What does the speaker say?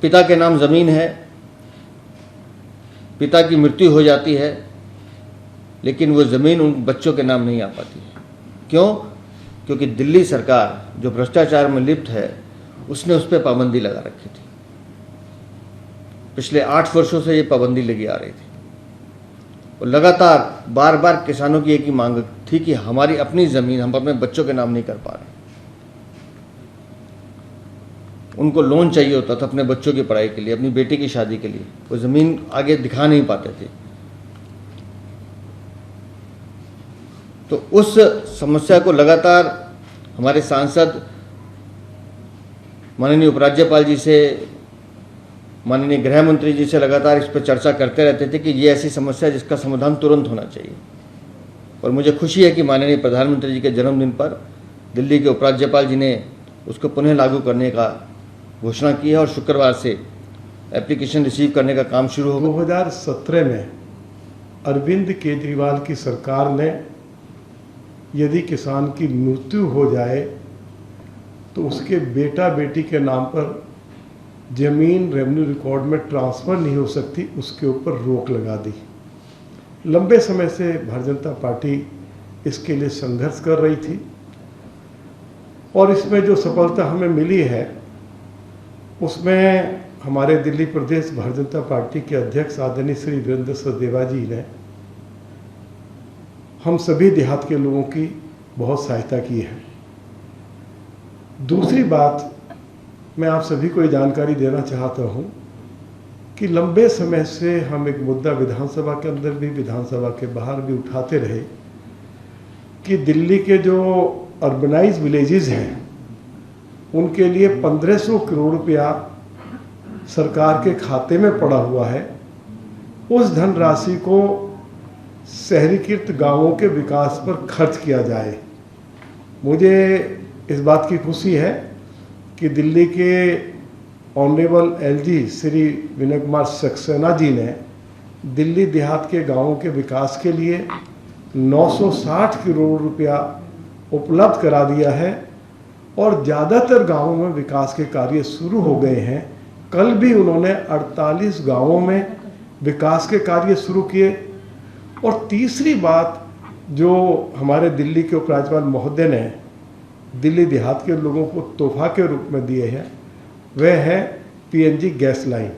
पिता के नाम ज़मीन है, पिता की मृत्यु हो जाती है, लेकिन वो ज़मीन उन बच्चों के नाम नहीं आ पाती है। क्यों? क्योंकि दिल्ली सरकार जो भ्रष्टाचार में लिप्त है उसने उस पर पाबंदी लगा रखी थी। पिछले 8 वर्षों से ये पाबंदी लगी आ रही थी और लगातार बार बार किसानों की एक ही मांग थी कि हमारी अपनी ज़मीन हम अपने बच्चों के नाम नहीं कर पा रहे। उनको लोन चाहिए होता था अपने बच्चों की पढ़ाई के लिए, अपनी बेटी की शादी के लिए, वो ज़मीन आगे दिखा नहीं पाते थे। तो उस समस्या को लगातार हमारे सांसद माननीय उपराज्यपाल जी से, माननीय गृह मंत्री जी से लगातार इस पर चर्चा करते रहते थे कि ये ऐसी समस्या है जिसका समाधान तुरंत होना चाहिए। और मुझे खुशी है कि माननीय प्रधानमंत्री जी के जन्मदिन पर दिल्ली के उपराज्यपाल जी ने उसको पुनः लागू करने का घोषणा की है और शुक्रवार से एप्लीकेशन रिसीव करने का काम शुरू होगा। 2017 में अरविंद केजरीवाल की सरकार ने यदि किसान की मृत्यु हो जाए तो उसके बेटा बेटी के नाम पर जमीन रेवेन्यू रिकॉर्ड में ट्रांसफ़र नहीं हो सकती, उसके ऊपर रोक लगा दी। लंबे समय से भारतीय जनता पार्टी इसके लिए संघर्ष कर रही थी और इसमें जो सफलता हमें मिली है उसमें हमारे दिल्ली प्रदेश भारतीय जनता पार्टी के अध्यक्ष आदरणीय श्री वीरेंद्र सचदेवा जी ने हम सभी देहात के लोगों की बहुत सहायता की है। दूसरी बात, मैं आप सभी को ये जानकारी देना चाहता हूँ कि लंबे समय से हम एक मुद्दा विधानसभा के अंदर भी, विधानसभा के बाहर भी उठाते रहे कि दिल्ली के जो अर्बनाइज विलेजेस हैं उनके लिए 1500 करोड़ रुपया सरकार के खाते में पड़ा हुआ है। उस धनराशि को शहरीकृत गांवों के विकास पर खर्च किया जाए। मुझे इस बात की खुशी है कि दिल्ली के ऑनरेबल एलजी श्री विनय कुमार सक्सेना जी ने दिल्ली देहात के गांवों के विकास के लिए 960 करोड़ रुपया उपलब्ध करा दिया है और ज़्यादातर गांवों में विकास के कार्य शुरू हो गए हैं। कल भी उन्होंने 48 गांवों में विकास के कार्य शुरू किए। और तीसरी बात जो हमारे दिल्ली के उपराज्यपाल महोदय ने दिल्ली देहात के लोगों को तोहफा के रूप में दिए हैं वह है पीएनजी गैस लाइन।